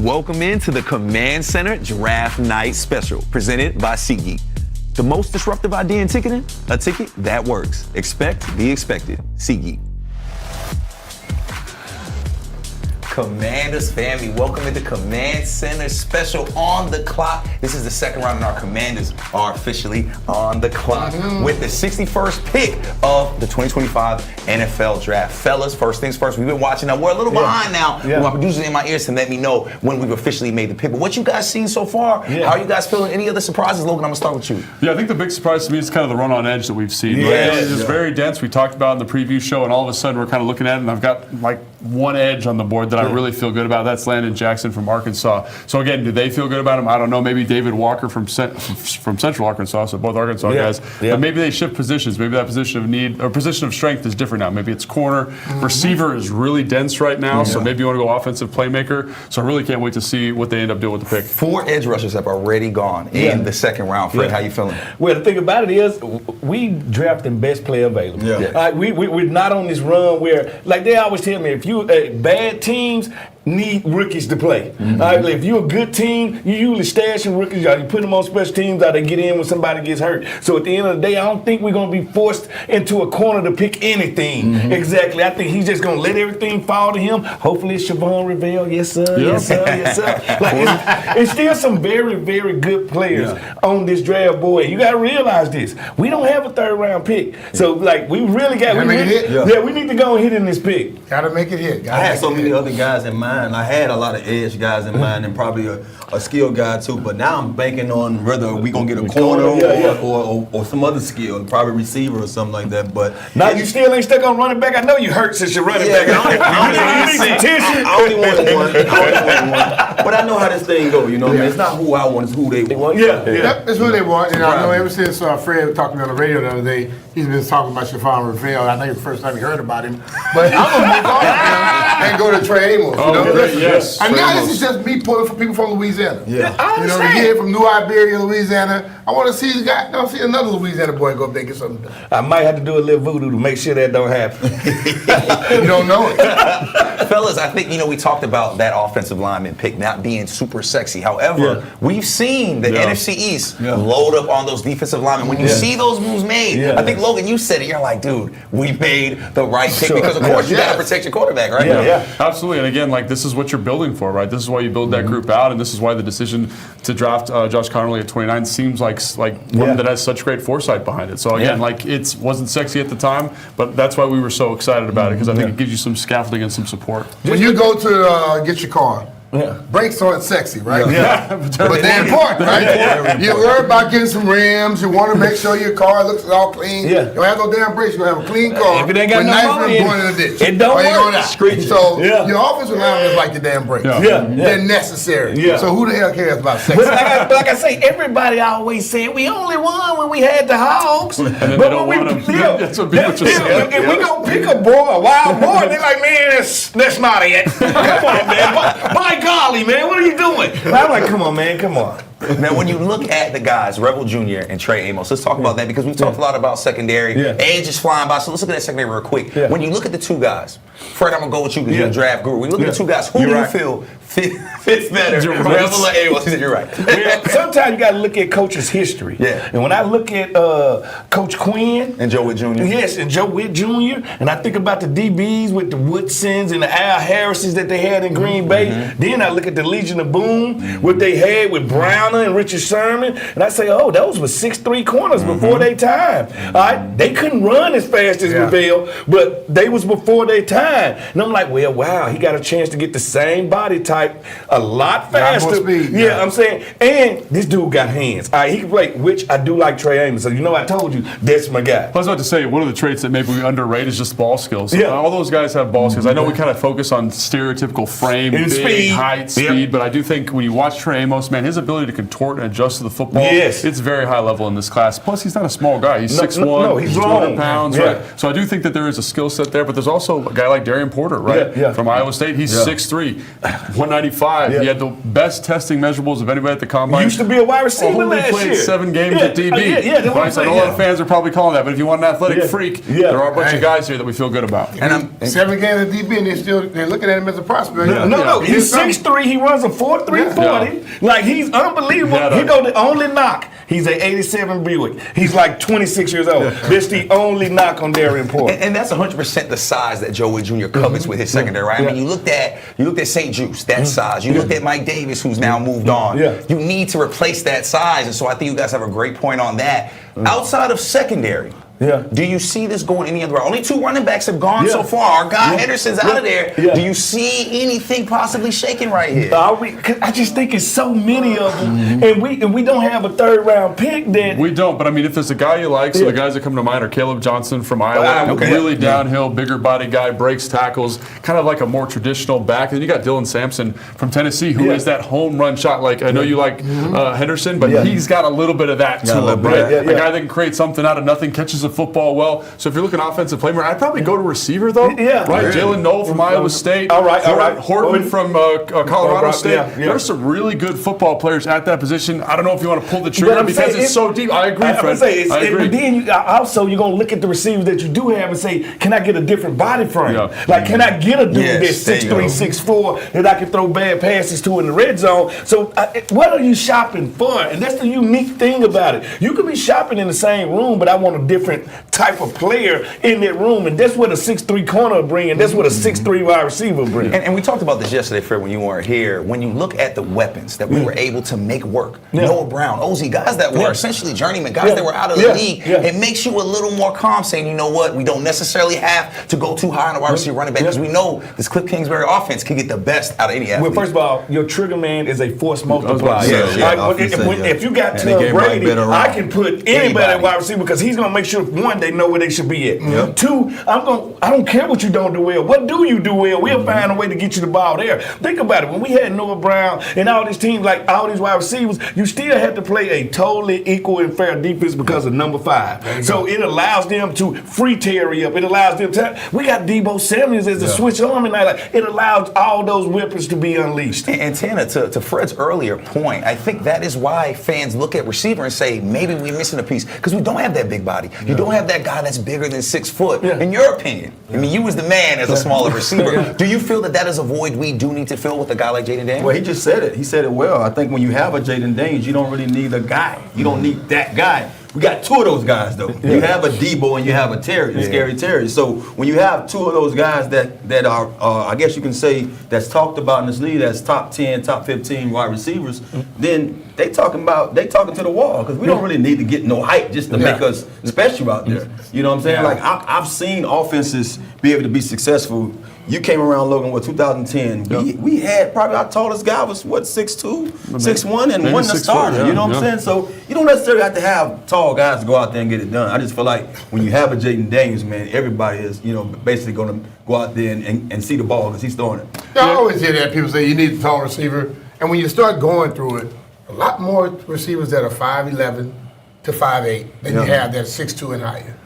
Welcome into the Command Center Draft Night Special, presented by SeatGeek. The most disruptive idea in ticketing? A ticket that works. Expect the expected. SeatGeek. Commanders family, welcome into Command Center Special on the clock. This is the second round, and our Commanders are officially on the clock with the 61st pick of the 2025 NFL Draft. Fellas, first things first, we've been watching. Now, we're a little behind now. My producer's in my ears to let me know when we've officially made the pick. But what you guys seen so far? How are you guys feeling? Any other surprises? Logan, I'm going to start with you. Yeah, I think the big surprise to me is kind of the run on edge that we've seen. It's very dense. We talked about it in the preview show, and all of a sudden we're kind of looking at it, and I've got like one edge on the board that I really feel good about. That's Landon Jackson from Arkansas. So again, do they feel good about him? I don't know. Maybe David Walker from Central Arkansas, so both Arkansas guys. But maybe they shift positions. Maybe that position of need or position of strength is different now. Maybe it's corner. Receiver is really dense right now, so maybe you want to go offensive playmaker. So I really can't wait to see what they end up doing with the pick. 4 edge rushers have already gone in the second round. Fred, how you feeling? Well, the thing about it is, we drafting best player available. We're not on this run where, like they always tell me, if you bad teams need rookies to play. If you're a good team, you usually stash some rookies. You put them on special teams, or they get in when somebody gets hurt. So at the end of the day, I don't think we're going to be forced into a corner to pick anything. Exactly. I think he's just going to let everything fall to him. Hopefully it's Siobhan Rivell. Yes, sir. Yes, sir. Yes, sir. Like, it's still some very, very good players on this draft board. You got to realize this. We don't have a third-round pick. So, like, we really got to make it hit. We need to go and hit in this pick. Got to make it hit. I had so many other guys in mind. I had a lot of edge guys in mind and probably a skill guy too. But now I'm banking on whether we gonna get a corner or some other skill, probably receiver or something like that. But now you still ain't stuck on running back. I know you hurt since you're running back. I only wanted one. But I know how this thing go. You know, what I mean? It's not who I want, it's who they want. It's who they want. And I know ever since Fred talked to me on the radio the other day, he's been talking about Siobhan Rivell. I think it's the first time he heard about him. But I'm gonna move on and go to Trey Amos. And now this is just me pulling for people from Louisiana. You know, the kid from New Iberia, Louisiana. I want to see another Louisiana boy go up there and get something done. I might have to do a little voodoo to make sure that don't happen. You don't know it. Fellas, I think, we talked about that offensive lineman pick not being super sexy. However, we've seen the NFC East load up on those defensive linemen. When you see those moves made, I think, Logan, you said it. You're like, dude, we made the right pick because, of course, you got to protect your quarterback, right? Absolutely. And again, like, this is what you're building for, right? This is why you build that group out, and this is why the decision to draft Josh Connerly at 29 seems like one that has such great foresight behind it. So again, like, it wasn't sexy at the time, but that's why we were so excited about it, because I think it gives you some scaffolding and some support. When you go to get your car, brakes aren't sexy, right? But they're important, right? You worry about getting some rims. You want to make sure your car looks all clean. You don't have no damn brakes. You're going to have a clean car if it ain't got with no nice money rims going in the ditch. It don't work. So your offensive linemen is like your damn brakes. They're necessary. So who the hell cares about sex? But like I say, everybody always said we only won when we had the Hogs. And then they don't want them. That's what people just say. If we gonna pick a wild boy, they're like, man, that's not it. Come on, man. By golly, man, what are you doing? I'm like, come on, man, come on. Now, when you look at the guys, Rebel Jr. and Trey Amos, let's talk about that because we've talked a lot about secondary. Edge is flying by, so let's look at that secondary real quick. When you look at the two guys, Fred, I'm going to go with you because you're a draft guru. When you look at the two guys, who do you feel fits better? Rebel or Amos? He said you're right. Sometimes you got to look at coach's history. And when I look at Coach Quinn. And Joe Witt Jr. Yes, and Joe Witt Jr. And I think about the DBs with the Woodsons and the Al Harrises that they had in Green Bay. Then I look at the Legion of Boom, what they had with Browner and Richard Sherman. And I say, oh, those were 6'3" corners before their time. All right? They couldn't run as fast as Rivell, but they was before their time. And I'm like, well, wow, he got a chance to get the same body type a lot faster. Speed, I'm saying. And this dude got hands. All right, he can play, which I do like Trey Amos. So, I told you, that's my guy. I was about to say, one of the traits that maybe we underrate is just ball skills. All those guys have ball skills. I know we kind of focus on stereotypical frame, big, speed. height, speed, but I do think when you watch Trey Amos, man, his ability to contort and adjust to the football. Yes. It's very high level in this class. Plus, he's not a small guy. He's 6'1", no, he's 200 long. pounds. Yeah. Right? So I do think that there is a skill set there, but there's also a guy like Darian Porter, right? Yeah. From Iowa State. He's 6'3", 195. Yeah. He had the best testing measurables of anybody at the combine. He used to be a wide receiver Only last played year. 7 games at DB. Yeah, that's what I'm Right? So I saying. know a lot of fans are probably calling that, but if you want an athletic freak, Yeah. there are a bunch of guys here that we feel good about. And 7 games at DB, and they're looking at him as a prospect. No, he's 6'3", he runs a 4.3 40. Like, he's unbelievable. Yeah, He go the only knock. He's an 87 Buick. He's like 26 years old. That's the only knock on Darian Porter. And that's 100% the size that Joe Wood Jr. covets with his secondary, right? I mean, you looked at St. Juice, that size. You looked at Mike Davis, who's now moved on. Yeah. You need to replace that size, and so I think you guys have a great point on that. Outside of secondary, do you see this going any other way? Only 2 running backs have gone so far. Our guy Henderson's out of there. Do you see anything possibly shaking right here? 'Cause I just think it's so many of them, and we don't have a 3rd round pick that. We don't, but I mean, if there's a guy you like, so the guys that come to mind are Caleb Johnson from Iowa, really downhill, bigger body guy, breaks tackles, kind of like a more traditional back. And then you got Dylan Sampson from Tennessee, who is that home run shot. Like, I know you like Henderson, but he's got a little bit of that to him, right? A guy that can create something out of nothing, catches the football well. So if you're looking offensive playmaker, I'd probably go to receiver though. Right. Jalen Knoll from Iowa State. All right. Horton from Colorado State. Yeah. There's some really good football players at that position. I don't know if you want to pull the trigger because it's so deep. I agree, Fred. I agree. But then you're going to look at the receivers that you do have and say, can I get a different body frame? Yeah. Like, can I get a dude Yes, that's 6'3", 6'4", that I can throw bad passes to in the red zone? So what are you shopping for? And that's the unique thing about it. You could be shopping in the same room, but I want a different type of player in that room, and that's what a 6'3" corner bring, and that's what a 6'3" wide receiver bring. And we talked about this yesterday, Fred, when you weren't here. When you look at the weapons that we were able to make work, Noah Brown, Ozzie, guys that were essentially journeymen, guys that were out of the league, it makes you a little more calm saying, you know what, we don't necessarily have to go too high on a wide receiver running back because we know this Cliff Kingsbury offense can get the best out of any athlete. Well, first of all, your trigger man is a force multiplier. If you got Tom Brady, I can put anybody at wide receiver because he's going to make sure, one, they know where they should be at. 2, I don't care what you don't do well. What do you do well? We'll find a way to get you the ball there. Think about it. When we had Noah Brown and all these teams, like all these wide receivers, you still had to play a totally equal and fair defense because of number 5. So it allows them to free Terry up. It allows them to. We got Debo Samuels as the switch arm, and like it allows all those weapons to be unleashed. And Tana, to Fred's earlier point, I think that is why fans look at receiver and say, maybe we're missing a piece because we don't have that big body. You don't have that guy that's bigger than 6 foot. In your opinion, I mean, you was the man as a smaller receiver. Do you feel that is a void we do need to fill with a guy like Jaden Daniels? Well, he just said it. He said it well. I think when you have a Jaden Daniels, you don't really need a guy. You don't need that guy. We got 2 of those guys though. You have a Debo and you have a Terry, Scary Terry. So when you have 2 of those guys that are, I guess you can say, that's talked about in this league, that's top 10, top 15 wide receivers, then they talking to the wall because we don't really need to get no hype just to make us special out there. You know what I'm saying? Like I've seen offenses be able to be successful. You came around, Logan, with 2010. We had probably our tallest guy was 6'2", 6'1", and wasn't a starter. You know what I'm saying? So you don't necessarily have to have tall guys to go out there and get it done. I just feel like when you have a Jaden Daniels, man, everybody is basically going to go out there and see the ball because he's throwing it. I always hear that people say you need a tall receiver, and when you start going through it, a lot more receivers that are 5'11" to 5'8" than you have that 6'2" and higher.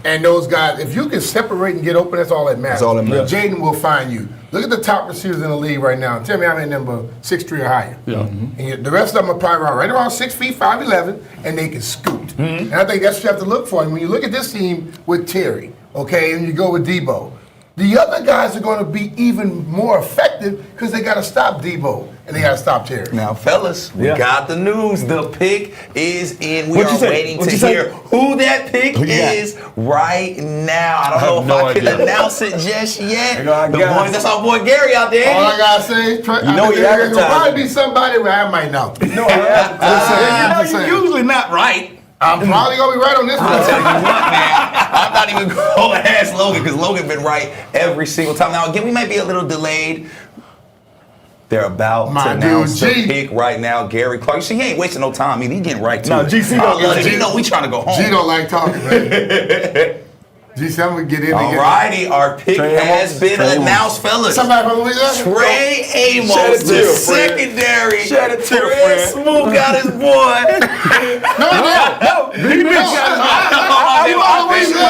And those guys, if you can separate and get open, that's all that matters. That's all that matters. Jaden will find you. Look at the top receivers in the league right now. Tell me how many of them are 6'3" or higher. And the rest of them are probably right around 6 feet, 5'11", and they can scoot. And I think that's what you have to look for. And when you look at this team with Terry, and you go with Debo, the other guys are going to be even more effective because they got to stop Debo and they got to stop Terry. Now, fellas, we got the news. The pick is in. We What'd are you say? waiting What'd to you hear who that pick is right now. I don't know if I can announce it just yet. That's our boy Gary out there. All I got to say is, there's going to probably be somebody where I might know. You're usually not right. I'm probably going to be right on this one. I'll tell you what, man. I'm not even going to ask Logan because Logan been right every single time. Now, again, we might be a little delayed. They're about to announce the pick right now. Gary Clark. You see, he ain't wasting no time. I mean, he getting right to it. GC don't you know we trying to go home. G don't like talking, man. G7 would get in. All righty, our pick has been announced, fellas. Somebody from Louisiana? Trey Amos, the secondary. Shed a tear, Fred friend. Smooth got his boy.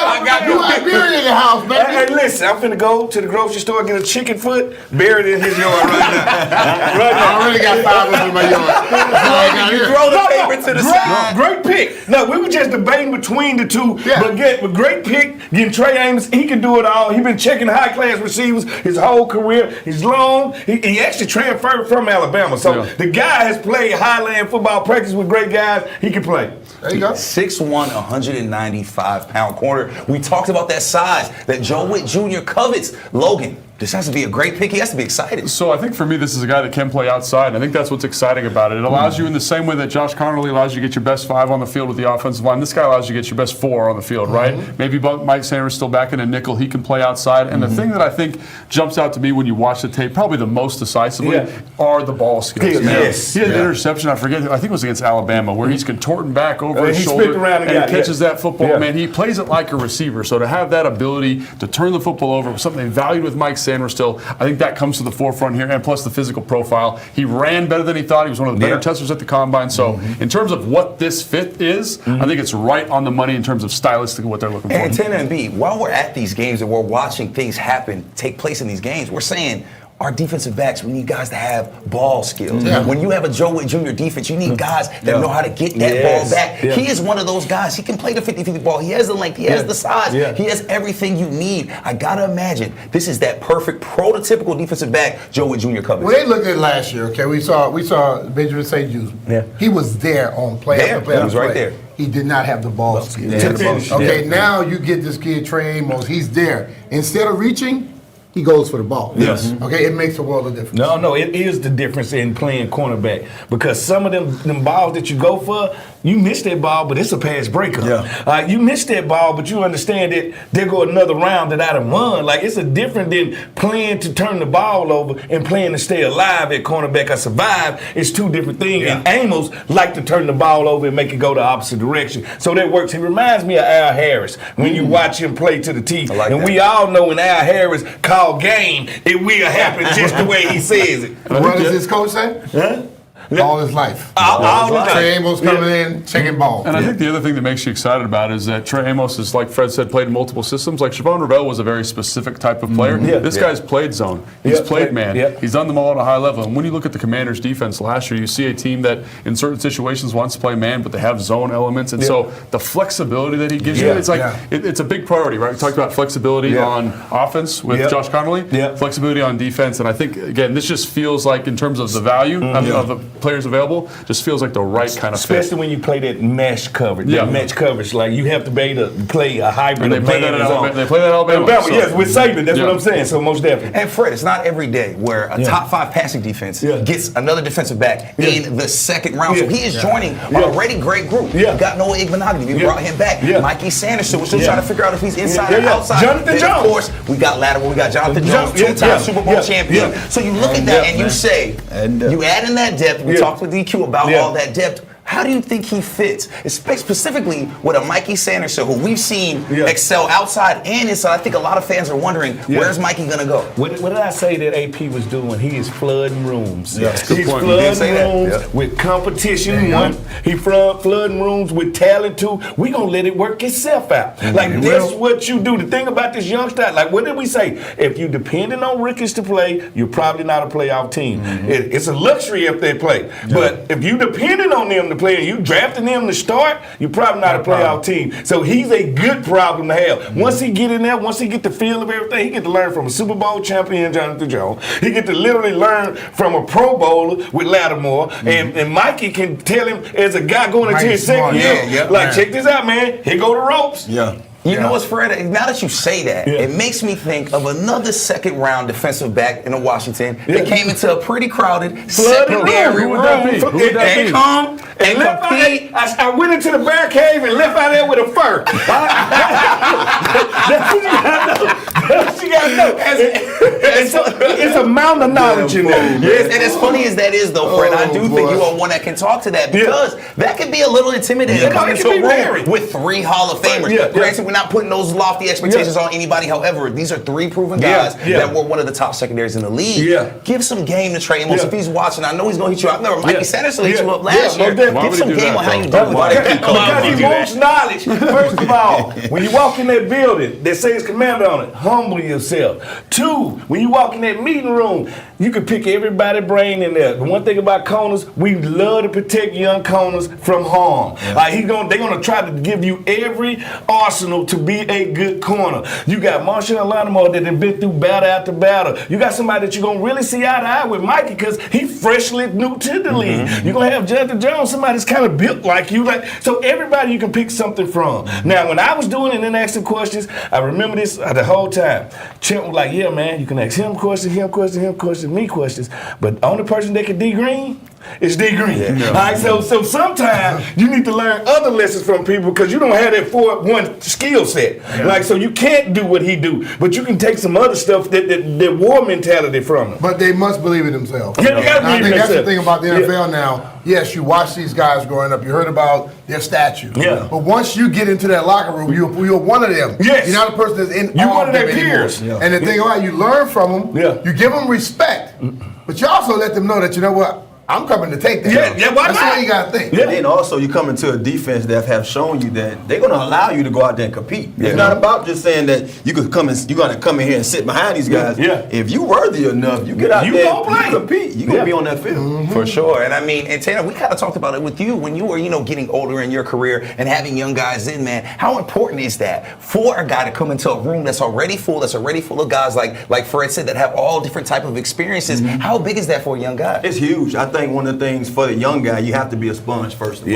I got you buried in the house, baby. Hey, listen, I'm finna go to the grocery store, get a chicken foot, bury it in his yard right now. I already got 5 of them in my yard. You throw the paper to the side. Great pick. No, we were just debating between the two, but great pick. Getting Trey Amos, he can do it all. He been checking high class receivers his whole career. He's long. He actually transferred from Alabama, so the guy has played Highland football practice with great guys. He can play. There you go. 6'1", 195-pound corner. We talked about that size that Joe Witt Jr. covets. Logan, this has to be a great pick. He has to be excited. So I think for me, this is a guy that can play outside. I think that's what's exciting about it. It allows you in the same way that Josh Connerly allows you to get your best 5 on the field with the offensive line. This guy allows you to get your best 4 on the field, right? Maybe Mike Sanders still back in a nickel. He can play outside. And the thing that I think jumps out to me when you watch the tape, probably the most decisively, are the ball skills. Yes. He had an interception, I think it was against Alabama, where he's contorting back over his shoulder and catches that football. Man, he plays it like a receiver. So to have that ability to turn the football over, something valued with Mike Sanders still, I think that comes to the forefront here, and plus the physical profile. He ran better than he thought. He was one of the better testers at the combine. So in terms of what this fit is, I think it's right on the money in terms of stylistically what they're looking for. And 10 and B, while we're at these games and we're watching things take place in these games, we're saying our defensive backs, we need guys to have ball skills. When you have a Joe Witt Jr. defense, you need guys that know how to get that ball back. He is one of those guys. He can play the 50-50 ball. He has the length. He has the size. He has everything you need. I got to imagine this is that perfect prototypical defensive back Joe Witt Jr. covers. When they looked at last year, okay, we saw Benjamin St. Just. He was there on play after play. He was right there. He did not have the ball skills. Okay, now you get this kid, Trey Amos. He's there. Instead of reaching, he goes for the ball. Okay, it makes a world of difference. No, it is the difference in playing cornerback, because some of them balls that you go for, you miss that ball, but it's a pass breakup. You miss that ball, but you understand that there go another round that I done won. Like, it's a different than playing to turn the ball over and playing to stay alive at cornerback or survive. It's two different things. And Amos like to turn the ball over and make it go the opposite direction. So that works. He reminds me of Al Harris when you watch him play to the teeth. We all know when Al Harris call game, it will happen just the way he says it. What does his coach say? All his life. All his life. Trey Amos coming in, checking ball. And I think the other thing that makes you excited about is that Trey Amos is, like Fred said, played in multiple systems. Like Shavon Ravel was a very specific type of player. This guy's played zone. He's played man. He's done them all at a high level. And when you look at the Commanders' defense last year, you see a team that in certain situations wants to play man, but they have zone elements. And so the flexibility that he gives you, it's like it's a big priority, right? We talked about flexibility on offense with Josh Connerly, flexibility on defense. And I think, again, this just feels like, in terms of the value of the players available, just feels like the right kind of fit. Especially when you play that mesh coverage. Mesh coverage. Like, you have to be able to play a hybrid. And they play that at Alabama. They play that at Alabama. Yes, with Saban. That's what I'm saying. So most definitely. And Fred, it's not every day where a top 5 passing defense gets another defensive back in the second round. So he is joining an already great group. We got Noah Igbenogany. We brought him back. Mikey Sanders. So we're still trying to figure out if he's inside or outside. Jonathan Jones. Of course, we got Latimer. We got Jonathan Jones, 2-time Super Bowl champion. So you look at that and you say, you add in that depth. We talked with DQ about all that depth. How do you think he fits, specifically with a Mikey Sanderson, who we've seen excel outside and inside? I think a lot of fans are wondering, where's Mikey going to go? What did I say that AP was doing? He is flooding rooms. He's point. flooding rooms with competition. One, he flooding rooms with talent. Two, we going to let it work itself out. Like, that's what you do. The thing about this youngster, like, what did we say? If you're depending on rookies to play, you're probably not a playoff team. It's a luxury if they play. But if you're depending on them to play and you drafting him to start, you're probably not a playoff team. So he's a good problem to have. Once he get in there, once he get the feel of everything, he get to learn from a Super Bowl champion, Jonathan Jones. He get to literally learn from a Pro Bowler with Lattimore. And Mikey can tell him, as a guy going into his second year, check this out, man. Here go the ropes. You know what's, Fred? Now that you say that, it makes me think of another second-round defensive back in Washington that came into a pretty crowded secondary room. And come and compete. I went into the bear cave and left out there with a fur. That's what you gotta know. That's what you gotta know. It's a mountain of knowledge in there. Yes, and as funny as that is, though, Fred, I do think you are one that can talk to that, because that can be a little intimidating coming to a room with 3 Hall of Famers. Granted, we're not putting those lofty expectations on anybody. However, these are 3 proven guys that were one of the top secondaries in the league. Give some game to Trey Amos if he's watching. I know he's gonna hit you up. I remember Mikey Sanderson hit you up last year. Give some game on how you do it. Because he wants knowledge. First of all, when you walk in that building that says commander on it, humble yourself. 2, when you walk in that meeting room, you can pick everybody's brain in there. The one thing about corners, we love to protect young corners from harm. They're gonna try to give you every arsenal to be a good corner. You got Marshall Lattimore that have been through battle after battle. You got somebody that you're gonna really see eye to eye with Mikey because he freshly new to the league. You're gonna have Jonathan Jones, somebody that's kind of built like you. So everybody you can pick something from. Now, when I was doing it and asking questions, I remember this the whole time. Champ was like, yeah, man, you can ask him questions, me questions, but the only person that can D Green is D Green. All right, so sometimes you need to learn other lessons from people because you don't have that 4-1 skill set. So you can't do what he do, but you can take some other stuff that war mentality from him. But they must believe in themselves. Yeah, they gotta I believe think in that's the themselves. thing about the NFL now. Yes, you watch these guys growing up. You heard about their statue. But once you get into that locker room, you're one of them. Yes. You're not a person that's in You awe one of their them anymore. peers. And the thing about it, you learn from them. You give them respect, but you also let them know that, you know what, I'm coming to take that. Why That's not? what you got to think. And then also you come into a defense that have shown you that they're going to allow you to go out there and compete. It's not about just saying that you're going to come in here and sit behind these guys. If you worthy enough, you get out there and you compete. You're going to be on that field. For sure. And I mean, and Tanner, we kind of talked about it with you when you were, getting older in your career and having young guys in, man. How important is that for a guy to come into a room that's already full of guys like Fred said that have all different type of experiences? How big is that for a young guy? It's huge. I think one of the things for the young guy, you have to be a sponge first of all.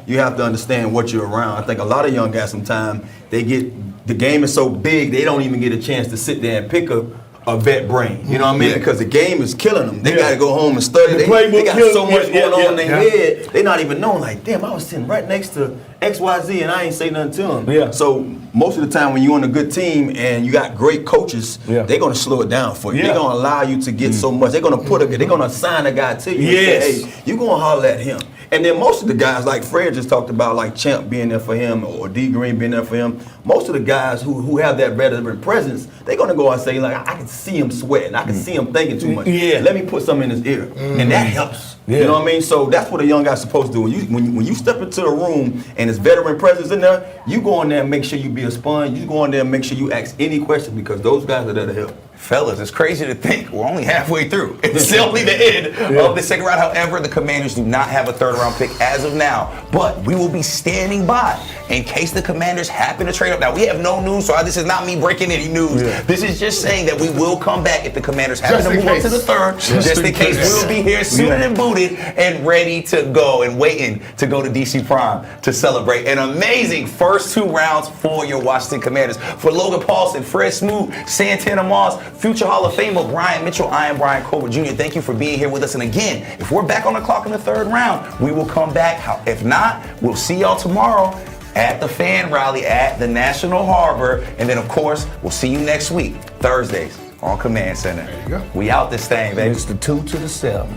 You have to understand what you're around. I think a lot of young guys sometimes the game is so big they don't even get a chance to sit there and pick up a vet brain. You know what I mean? Because the game is killing them. They got to go home and study. They got so much going on in their head. They not even knowing, like, damn, I was sitting right next to XYZ and I ain't say nothing to him. So most of the time when you're on a good team and you got great coaches, they're going to slow it down for you. They're going to allow you to get so much. They're going to assign a guy to you and say, hey, you're going to holler at him. And then most of the guys, like Fred just talked about, like Champ being there for him or D Green being there for him, most of the guys who have that veteran presence, they're going to go and say, like, I can see him sweating. I can see him thinking too much. Let me put something in his ear. And that helps. You know what I mean? So that's what a young guy's supposed to do. When you step into a room and there's veteran presence in there, you go in there and make sure you be a sponge. You go in there and make sure you ask any question because those guys are there to help. Fellas, it's crazy to think we're only halfway through. It's only the end of the second round. However, the Commanders do not have a third-round pick as of now, but we will be standing by in case the Commanders happen to trade up. Now, we have no news, so this is not me breaking any news. This is just saying that we will come back if the Commanders happen to move up to the third. Just in case, we'll be here suited and booted and ready to go and waiting to go to DC Prime to celebrate an amazing first 2 rounds for your Washington Commanders. For Logan Paulson, Fred Smoot, Santana Moss, future Hall of Famer Brian Mitchell, I am Brian Colbert Jr. Thank you for being here with us. And again, if we're back on the clock in the third round, we will come back. If not, we'll see y'all tomorrow at the fan rally at the National Harbor. And then, of course, we'll see you next week, Thursdays on Command Center. There you go. We out this thing, baby. It's the 2 to the 7.